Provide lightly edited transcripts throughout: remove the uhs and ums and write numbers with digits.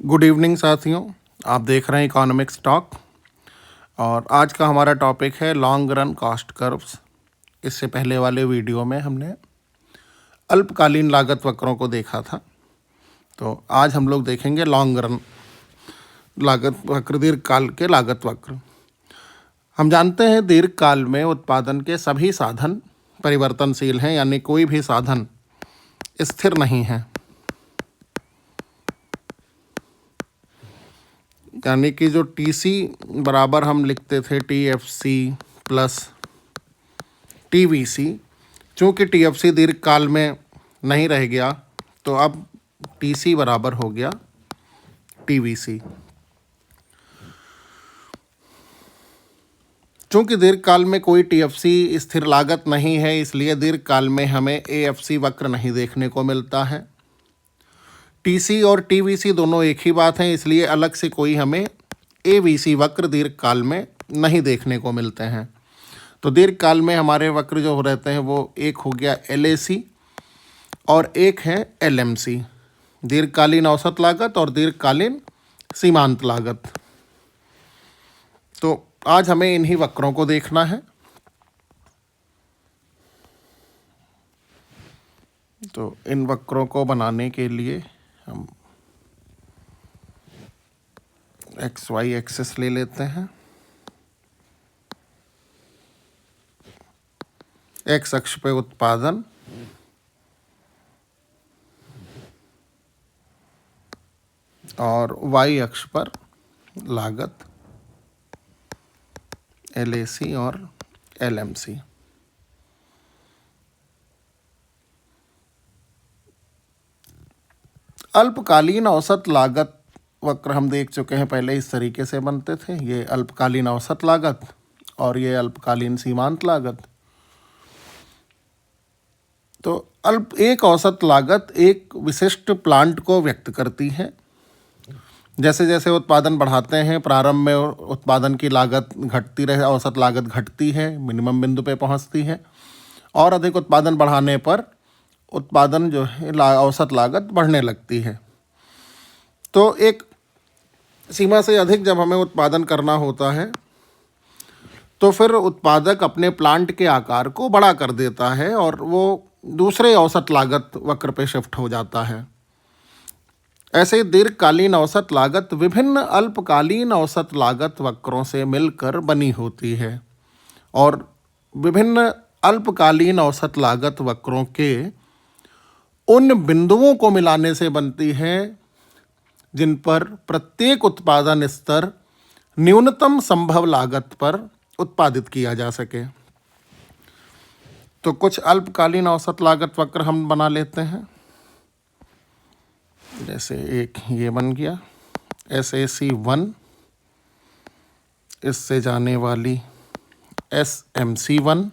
Good evening साथियों। आप देख रहे हैं इकोनॉमिक्स टॉक और आज का हमारा टॉपिक है लॉन्ग रन कॉस्ट कर्व्स। इससे पहले वाले वीडियो में हमने अल्पकालीन लागत वक्रों को देखा था, तो आज हम लोग देखेंगे लॉन्ग रन लागत वक्र, दीर्घकाल के लागत वक्र। हम जानते हैं दीर्घकाल में उत्पादन के सभी साधन परिवर्तनशील हैं, यानी कोई भी साधन स्थिर नहीं है। यानी कि जो टीसी बराबर हम लिखते थे टीएफसी प्लस टीवीसी, चूँकि टीएफसी दीर्घकाल में नहीं रह गया तो अब टीसी बराबर हो गया टीवीसी। चूँकि दीर्घकाल में कोई टीएफसी स्थिर लागत नहीं है, इसलिए दीर्घकाल में हमें एएफसी वक्र नहीं देखने को मिलता है। टीसी और टीवीसी दोनों एक ही बात है, इसलिए अलग से कोई हमें एवीसी वक्र दीर्घकाल में नहीं देखने को मिलते हैं। तो दीर्घकाल में हमारे वक्र जो रहते हैं वो एक हो गया एलएसी और एक है एलएमसी, दीर्घकालीन औसत लागत और दीर्घकालीन सीमांत लागत। तो आज हमें इन्हीं वक्रों को देखना है। तो इन वक्रों को बनाने के लिए हम एक्स वाई एक्सिस ले लेते हैं। एक्स अक्ष पे उत्पादन और वाई अक्ष पर लागत एलएसी और एलएमसी। अल्पकालीन औसत लागत वक्र हम देख चुके हैं पहले, इस तरीके से बनते थे। ये अल्पकालीन औसत लागत और ये अल्पकालीन सीमांत लागत। तो एक औसत लागत एक विशिष्ट प्लांट को व्यक्त करती है। जैसे जैसे उत्पादन बढ़ाते हैं, प्रारंभ में उत्पादन की लागत घटती रहे, औसत लागत घटती है, मिनिमम बिंदु पे पहुंचती है, और अधिक उत्पादन बढ़ाने पर उत्पादन जो है औसत लागत बढ़ने लगती है। तो एक सीमा से अधिक जब हमें उत्पादन करना होता है तो फिर उत्पादक अपने प्लांट के आकार को बड़ा कर देता है और वो दूसरे औसत लागत वक्र पे शिफ्ट हो जाता है। ऐसे दीर्घकालीन औसत लागत विभिन्न अल्पकालीन औसत लागत वक्रों से मिलकर बनी होती है और विभिन्न अल्पकालीन औसत लागत वक्रों के उन बिंदुओं को मिलाने से बनती है जिन पर प्रत्येक उत्पादन स्तर न्यूनतम संभव लागत पर उत्पादित किया जा सके। तो कुछ अल्पकालीन औसत लागत वक्र हम बना लेते हैं। जैसे एक ये बन गया SAC1, इससे जाने वाली SMC1,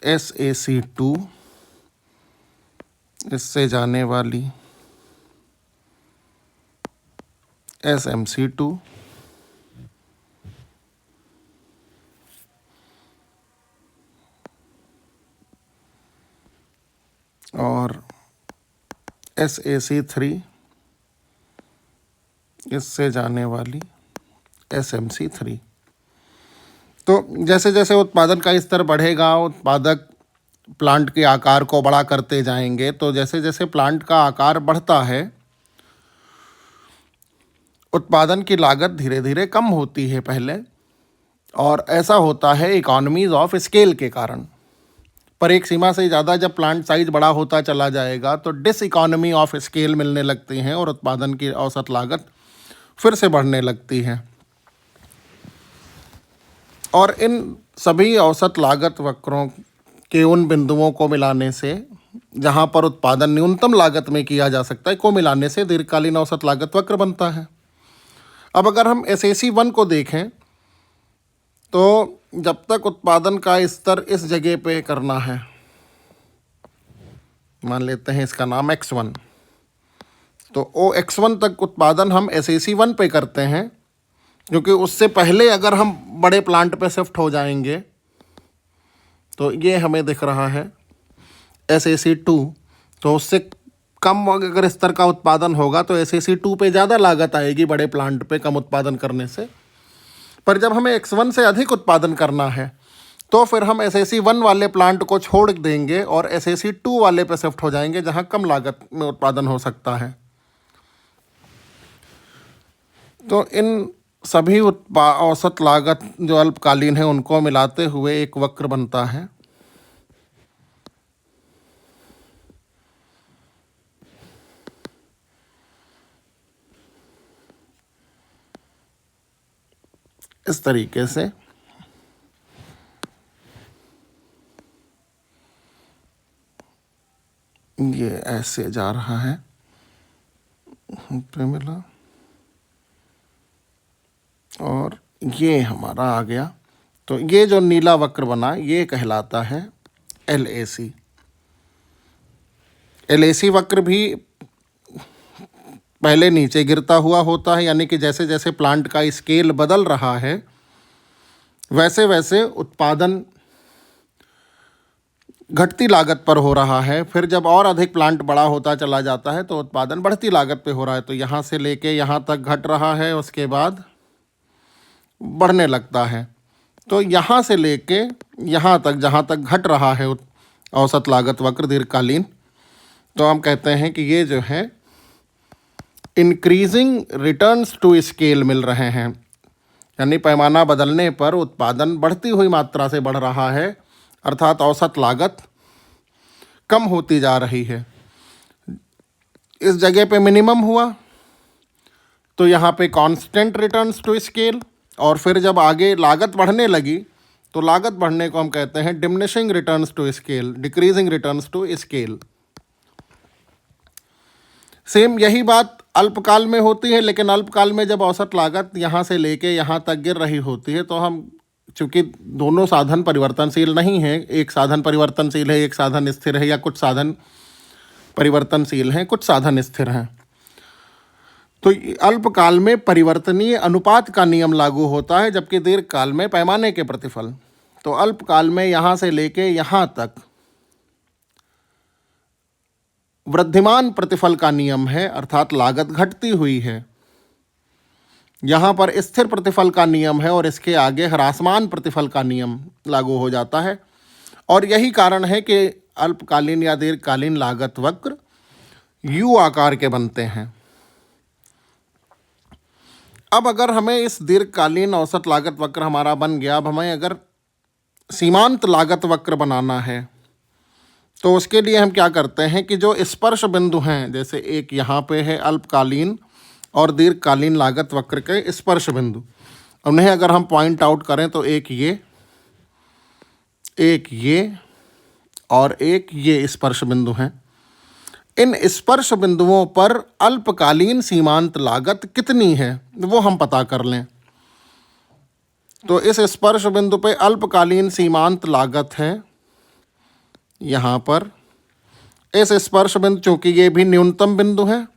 SAC2, इससे जाने वाली SMC2, और SAC3, इससे जाने वाली SMC3। तो जैसे जैसे उत्पादन का स्तर बढ़ेगा, उत्पादक प्लांट के आकार को बड़ा करते जाएंगे। तो जैसे जैसे प्लांट का आकार बढ़ता है, उत्पादन की लागत धीरे धीरे कम होती है पहले, और ऐसा होता है इकोनॉमीज ऑफ स्केल के कारण। पर एक सीमा से ज़्यादा जब प्लांट साइज बड़ा होता चला जाएगा तो डिस इकोनॉमी ऑफ स्केल मिलने लगती हैं और उत्पादन की औसत लागत फिर से बढ़ने लगती है। और इन सभी औसत लागत वक्रों के उन बिंदुओं को मिलाने से जहां पर उत्पादन न्यूनतम लागत में किया जा सकता है, को मिलाने से दीर्घकालीन औसत लागत वक्र बनता है। अब अगर हम SAC1 को देखें तो जब तक उत्पादन का स्तर इस जगह पे करना है, मान लेते हैं इसका नाम X1, तो OX1 तक उत्पादन हम SAC1 पे करते हैं, क्योंकि उससे पहले अगर हम बड़े प्लांट पे शिफ्ट हो जाएंगे तो ये हमें दिख रहा है SAC2, तो उससे कम अगर स्तर का उत्पादन होगा तो SAC2 पे ज़्यादा लागत आएगी बड़े प्लांट पे कम उत्पादन करने से। पर जब हमें X1 से अधिक उत्पादन करना है तो फिर हम SAC1 वाले प्लांट को छोड़ देंगे और SAC2 वाले पे शिफ्ट हो जाएंगे जहाँ कम लागत में उत्पादन हो सकता है। तो इन सभी औसत लागत जो अल्पकालीन है उनको मिलाते हुए एक वक्र बनता है। इस तरीके से ये ऐसे जा रहा है पे मिला और ये हमारा आ गया। तो ये जो नीला वक्र बना ये कहलाता है LAC। LAC वक्र भी पहले नीचे गिरता हुआ होता है, यानी कि जैसे जैसे प्लांट का स्केल बदल रहा है वैसे वैसे उत्पादन घटती लागत पर हो रहा है। फिर जब और अधिक प्लांट बड़ा होता चला जाता है तो उत्पादन बढ़ती लागत पे हो रहा है। तो यहाँ से लेके यहाँ तक घट रहा है, उसके बाद बढ़ने लगता है। तो यहाँ से लेके यहाँ तक जहाँ तक घट रहा है औसत लागत वक्र दीर्घकालीन, तो हम कहते हैं कि ये जो है इंक्रीजिंग रिटर्न्स टू स्केल मिल रहे हैं, यानी पैमाना बदलने पर उत्पादन बढ़ती हुई मात्रा से बढ़ रहा है, अर्थात औसत लागत कम होती जा रही है। इस जगह पे मिनिमम हुआ तो यहाँ पे कांस्टेंट रिटर्न्स टू स्केल, और फिर जब आगे लागत बढ़ने लगी तो लागत बढ़ने को हम कहते हैं diminishing returns to scale, decreasing returns to scale. Same यही बात अल्पकाल में होती है, लेकिन अल्पकाल में जब औसत लागत यहाँ से लेके यहाँ तक गिर रही होती है तो हम, चूँकि दोनों साधन परिवर्तनशील नहीं हैं, एक साधन परिवर्तनशील है, एक साधन स्थिर है, या कुछ साधन परिवर्तनशील हैं, कुछ साधन स्थिर हैं, तो अल्पकाल में परिवर्तनीय अनुपात का नियम लागू होता है, जबकि दीर्घकाल में पैमाने के प्रतिफल। तो अल्पकाल में यहाँ से लेके यहाँ तक वृद्धिमान प्रतिफल का नियम है, अर्थात लागत घटती हुई है। यहाँ पर स्थिर प्रतिफल का नियम है और इसके आगे ह्रासमान प्रतिफल का नियम लागू हो जाता है। और यही कारण है कि अल्पकालीन या दीर्घकालीन लागत वक्र U आकार के बनते हैं। अब अगर हमें इस दीर्घकालीन औसत लागत वक्र हमारा बन गया, अब हमें अगर सीमांत लागत वक्र बनाना है तो उसके लिए हम क्या करते हैं कि जो स्पर्श बिंदु हैं, जैसे एक यहाँ पे है अल्पकालीन और दीर्घकालीन लागत वक्र के स्पर्श बिंदु, उन्हें अगर हम पॉइंट आउट करें तो एक ये और एक ये स्पर्श बिंदु हैं। इन स्पर्श बिंदुओं पर अल्पकालीन सीमांत लागत कितनी है वो हम पता कर लें। तो इस स्पर्श बिंदु पे अल्पकालीन सीमांत लागत है यहाँ पर। इस स्पर्श बिंदु, चूँकि ये भी न्यूनतम बिंदु है,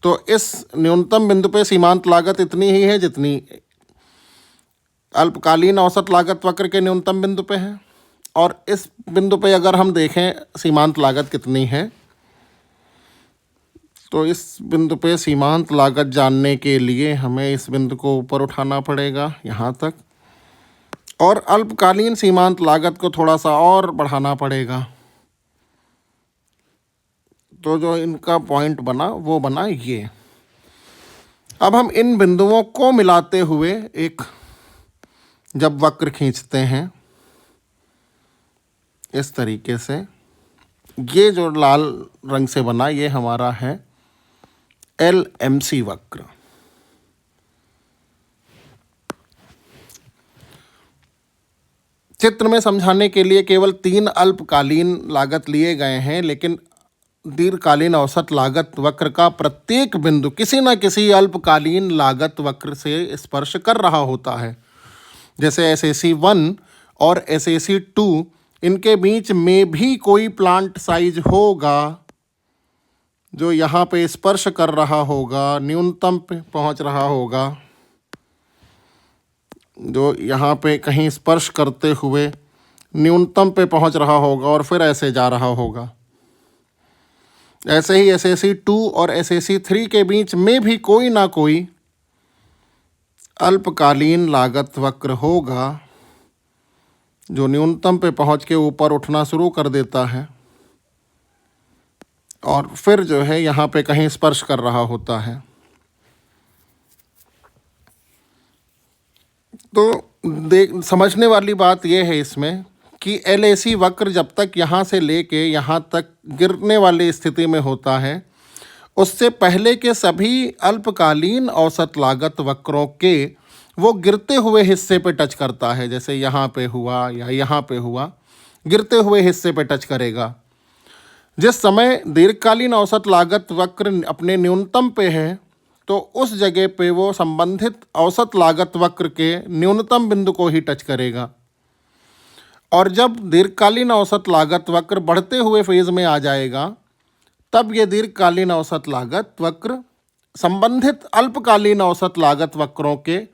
तो इस न्यूनतम बिंदु पे सीमांत लागत इतनी ही है जितनी अल्पकालीन औसत लागत वक्र के न्यूनतम बिंदु पे है। और इस बिंदु पे अगर हम देखें सीमांत लागत कितनी है, तो इस बिंदु पे सीमांत लागत जानने के लिए हमें इस बिंदु को ऊपर उठाना पड़ेगा यहाँ तक, और अल्पकालीन सीमांत लागत को थोड़ा सा और बढ़ाना पड़ेगा। तो जो इनका पॉइंट बना वो बना ये। अब हम इन बिंदुओं को मिलाते हुए एक जब वक्र खींचते हैं इस तरीके से, ये जो लाल रंग से बना ये हमारा है LMC वक्र। चित्र में समझाने के लिए केवल 3 अल्पकालीन लागत लिए गए हैं, लेकिन दीर्घकालीन औसत लागत वक्र का प्रत्येक बिंदु किसी न किसी अल्पकालीन लागत वक्र से स्पर्श कर रहा होता है। जैसे SAC1 और SAC2, इनके बीच में भी कोई प्लांट साइज होगा जो यहाँ पे स्पर्श कर रहा होगा, न्यूनतम पे पहुँच रहा होगा, जो यहाँ पे कहीं स्पर्श करते हुए न्यूनतम पे पहुंच रहा होगा और फिर ऐसे जा रहा होगा। ऐसे ही SAC 2 और SAC 3 के बीच में भी कोई ना कोई अल्पकालीन लागत वक्र होगा जो न्यूनतम पे पहुंच के ऊपर उठना शुरू कर देता है और फिर जो है यहाँ पे कहीं स्पर्श कर रहा होता है। तो समझने वाली बात यह है इसमें कि LAC वक्र जब तक यहाँ से लेके यहाँ तक गिरने वाली स्थिति में होता है, उससे पहले के सभी अल्पकालीन औसत लागत वक्रों के वो गिरते हुए हिस्से पे टच करता है। जैसे यहाँ पे हुआ या यहाँ पे हुआ, गिरते हुए हिस्से पे टच करेगा। जिस समय दीर्घकालीन औसत लागत वक्र अपने न्यूनतम पे है, तो उस जगह पे वो संबंधित औसत लागत वक्र के न्यूनतम बिंदु को ही टच करेगा। और जब दीर्घकालीन औसत लागत वक्र बढ़ते हुए फेज में आ जाएगा, तब ये दीर्घकालीन औसत लागत वक्र संबंधित अल्पकालीन औसत लागत वक्रों के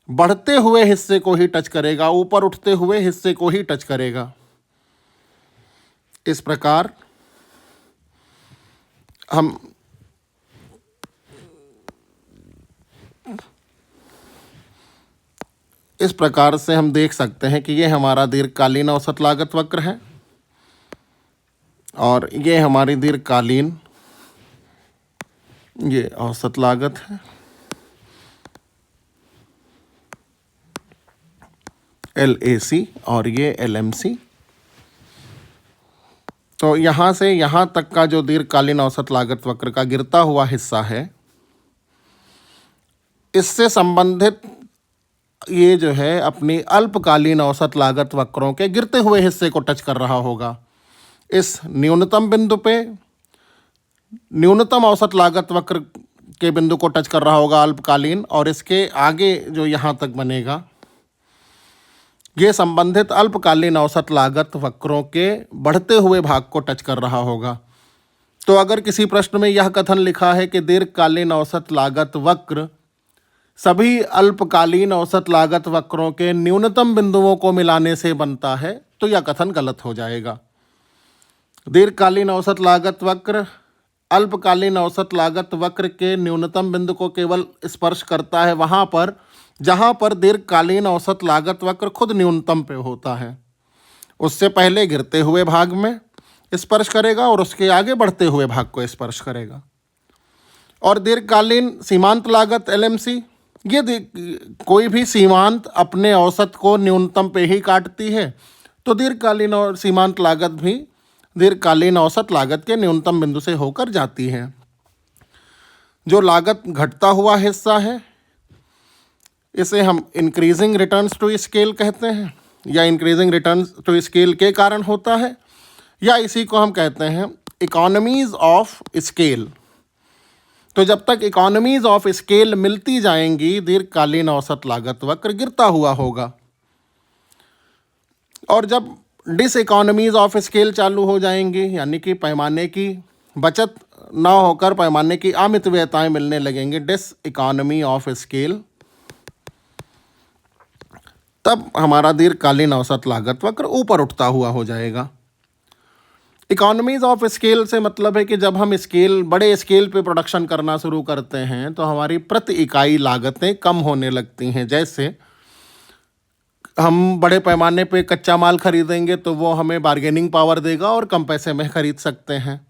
बढ़ते हुए हिस्से को ही टच करेगा, ऊपर उठते हुए हिस्से को ही टच करेगा। इस प्रकार से हम देख सकते हैं कि ये हमारा दीर्घकालीन औसत लागत वक्र है और ये हमारी दीर्घकालीन ये औसत लागत है। LAC और ये LMC। तो यहाँ से यहाँ तक का जो दीर्घकालीन औसत लागत वक्र का गिरता हुआ हिस्सा है, इससे संबंधित ये जो है अपनी अल्पकालीन औसत लागत वक्रों के गिरते हुए हिस्से को टच कर रहा होगा। इस न्यूनतम बिंदु पे न्यूनतम औसत लागत वक्र के बिंदु को टच कर रहा होगा अल्पकालीन, और इसके आगे जो यहाँ तक बनेगा ये संबंधित अल्पकालीन औसत लागत वक्रों के बढ़ते हुए भाग को टच कर रहा होगा। तो अगर किसी प्रश्न में यह कथन लिखा है कि दीर्घकालीन औसत लागत वक्र सभी अल्पकालीन औसत लागत वक्रों के न्यूनतम बिंदुओं को मिलाने से बनता है, तो यह कथन गलत हो जाएगा। दीर्घकालीन औसत लागत वक्र अल्पकालीन औसत लागत वक्र के न्यूनतम बिंदु को केवल स्पर्श करता है वहाँ पर जहाँ पर दीर्घकालीन औसत लागत वक्र खुद न्यूनतम पे होता है। उससे पहले गिरते हुए भाग में स्पर्श करेगा और उसके आगे बढ़ते हुए भाग को स्पर्श करेगा। और दीर्घकालीन सीमांत लागत LMC, ये कोई भी सीमांत अपने औसत को न्यूनतम पे ही काटती है, तो दीर्घकालीन और सीमांत लागत भी दीर्घकालीन औसत लागत के न्यूनतम बिंदु से होकर जाती है। जो लागत घटता हुआ हिस्सा है, इसे हम इंक्रीजिंग रिटर्न्स टू स्केल कहते हैं, या इंक्रीजिंग रिटर्न्स टू स्केल के कारण होता है, या इसी को हम कहते हैं इकोनॉमीज ऑफ स्केल। तो जब तक इकोनॉमीज ऑफ स्केल मिलती जाएंगी, दीर्घकालीन औसत लागत वक्र गिरता हुआ होगा। और जब डिस इकोनॉमीज ऑफ स्केल चालू हो जाएंगी, यानी कि पैमाने की बचत ना होकर पैमाने की अमितव्ययताएं मिलने लगेंगी, डिस इकोनॉमी ऑफ स्केल, तब हमारा दीर्घकालीन औसत लागत वक्र ऊपर उठता हुआ हो जाएगा। इकोनॉमीज ऑफ स्केल से मतलब है कि जब हम बड़े स्केल पे प्रोडक्शन करना शुरू करते हैं, तो हमारी प्रति इकाई लागतें कम होने लगती हैं। जैसे हम बड़े पैमाने पे कच्चा माल खरीदेंगे तो वो हमें बार्गेनिंग पावर देगा और कम पैसे में खरीद सकते हैं।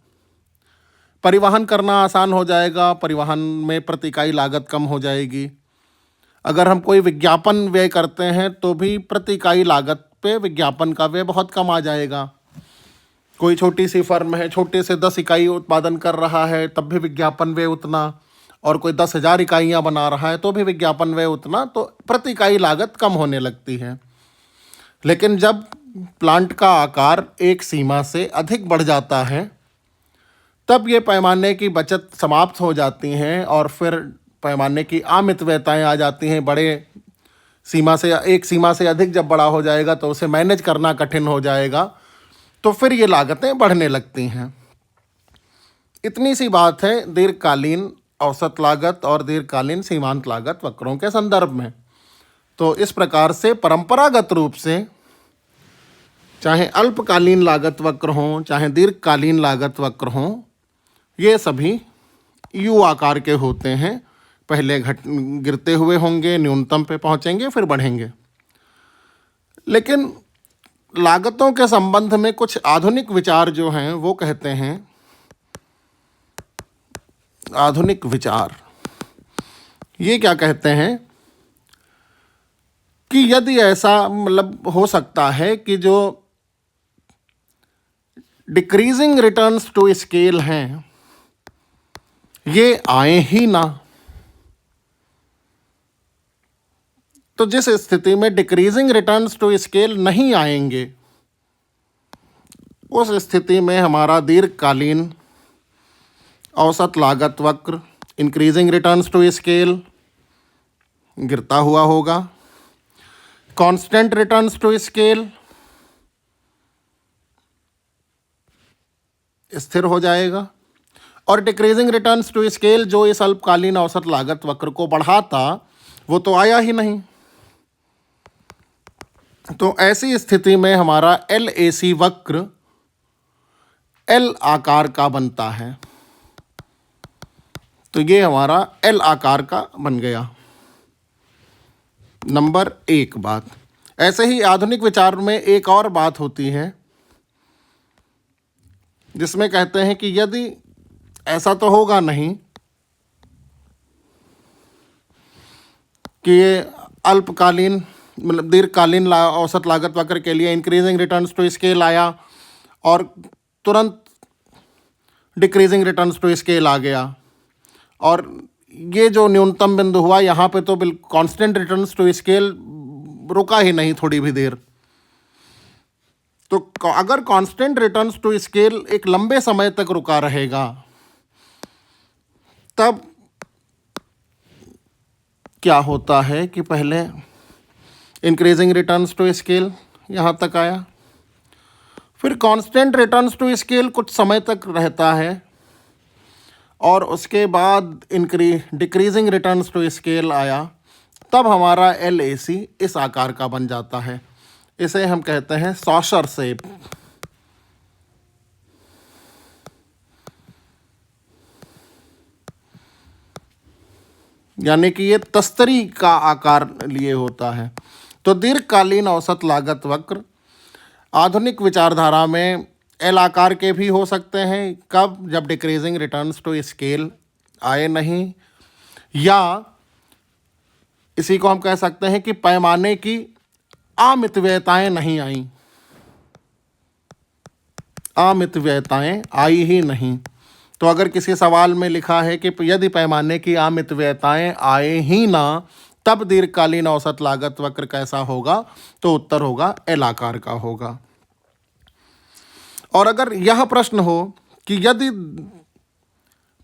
परिवहन करना आसान हो जाएगा, परिवहन में प्रति इकाई लागत कम हो जाएगी। अगर हम कोई विज्ञापन व्यय करते हैं तो भी प्रति इकाई लागत पे विज्ञापन का व्यय बहुत कम आ जाएगा। कोई छोटी सी फर्म है, छोटे से 10 इकाई उत्पादन कर रहा है, तब भी विज्ञापन व्यय उतना, और कोई 10,000 इकाइयाँ बना रहा है तो भी विज्ञापन व्यय उतना, तो प्रति इकाई लागत कम होने लगती है। लेकिन जब प्लांट का आकार एक सीमा से अधिक बढ़ जाता है, तब ये पैमाने की बचत समाप्त हो जाती हैं और फिर पैमाने की अमितव्ययताएं आ जाती हैं। एक सीमा से अधिक जब बड़ा हो जाएगा तो उसे मैनेज करना कठिन हो जाएगा, तो फिर ये लागतें बढ़ने लगती हैं। इतनी सी बात है दीर्घकालीन औसत लागत और दीर्घकालीन सीमांत लागत वक्रों के संदर्भ में। तो इस प्रकार से परंपरागत रूप से चाहे अल्पकालीन लागत वक्र हों चाहे दीर्घकालीन लागत वक्र हों, ये सभी यू आकार के होते हैं। पहले गिरते हुए होंगे, न्यूनतम पे पहुंचेंगे, फिर बढ़ेंगे। लेकिन लागतों के संबंध में कुछ आधुनिक विचार जो हैं वो कहते हैं, आधुनिक विचार ये क्या कहते हैं कि यदि ऐसा मतलब हो सकता है कि जो डिक्रीजिंग रिटर्न्स टू स्केल हैं ये आए ही ना, तो जिस स्थिति में डिक्रीजिंग रिटर्न्स टू स्केल नहीं आएंगे उस स्थिति में हमारा दीर्घकालीन औसत लागत वक्र इंक्रीजिंग रिटर्न्स टू स्केल गिरता हुआ होगा, कांस्टेंट रिटर्न्स टू स्केल स्थिर हो जाएगा, और डिक्रीजिंग रिटर्न्स टू स्केल जो इस अल्पकालीन औसत लागत वक्र को बढ़ाता वो तो आया ही नहीं। तो ऐसी स्थिति में हमारा LAC वक्र L आकार का बनता है। तो ये हमारा L आकार का बन गया। नंबर 1 बात। ऐसे ही आधुनिक विचार में एक और बात होती है जिसमें कहते हैं कि यदि ऐसा तो होगा नहीं कि ये अल्पकालीन मतलब दीर्घकालीन औसत लागत वक्र के लिए इंक्रीजिंग रिटर्न्स टू स्केल आया और तुरंत डिक्रीजिंग रिटर्न्स टू स्केल आ गया, और ये जो न्यूनतम बिंदु हुआ यहाँ पे तो बिल्कुल कांस्टेंट रिटर्न्स टू स्केल रुका ही नहीं थोड़ी भी देर। तो अगर कांस्टेंट रिटर्न्स टू स्केल एक लंबे समय तक रुका रहेगा तब क्या होता है कि पहले इंक्रीजिंग रिटर्न्स टू स्केल यहाँ तक आया, फिर कांस्टेंट रिटर्न्स टू स्केल कुछ समय तक रहता है और उसके बाद डिक्रीजिंग रिटर्न्स टू स्केल आया, तब हमारा LAC इस आकार का बन जाता है। इसे हम कहते हैं सॉशर शेप। यानी कि ये तस्तरी का आकार लिए होता है। तो दीर्घकालीन औसत लागत वक्र आधुनिक विचारधारा में L आकार के भी हो सकते हैं। कब? जब डिक्रीजिंग रिटर्न्स टू स्केल आए नहीं, या इसी को हम कह सकते हैं कि पैमाने की अमितव्ययताएं नहीं आई, अमितव्ययताएं आई ही नहीं। तो अगर किसी सवाल में लिखा है कि यदि पैमाने की अमितव्ययताएं आए ही ना तब दीर्घकालीन औसत लागत वक्र कैसा होगा, तो उत्तर होगा L आकार का होगा। और अगर यह प्रश्न हो कि यदि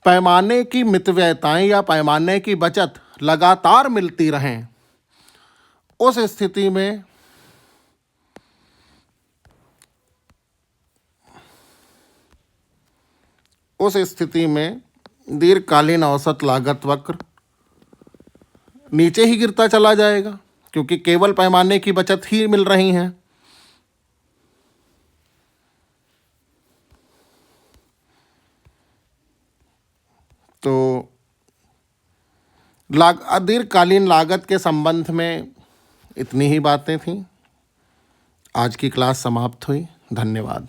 पैमाने की मितव्ययताएं या पैमाने की बचत लगातार मिलती रहें, उस स्थिति में दीर्घकालीन औसत लागत वक्र नीचे ही गिरता चला जाएगा, क्योंकि केवल पैमाने की बचत ही मिल रही हैं। तो दीर्घकालीन लागत के संबंध में इतनी ही बातें थीं। आज की क्लास समाप्त हुई। धन्यवाद।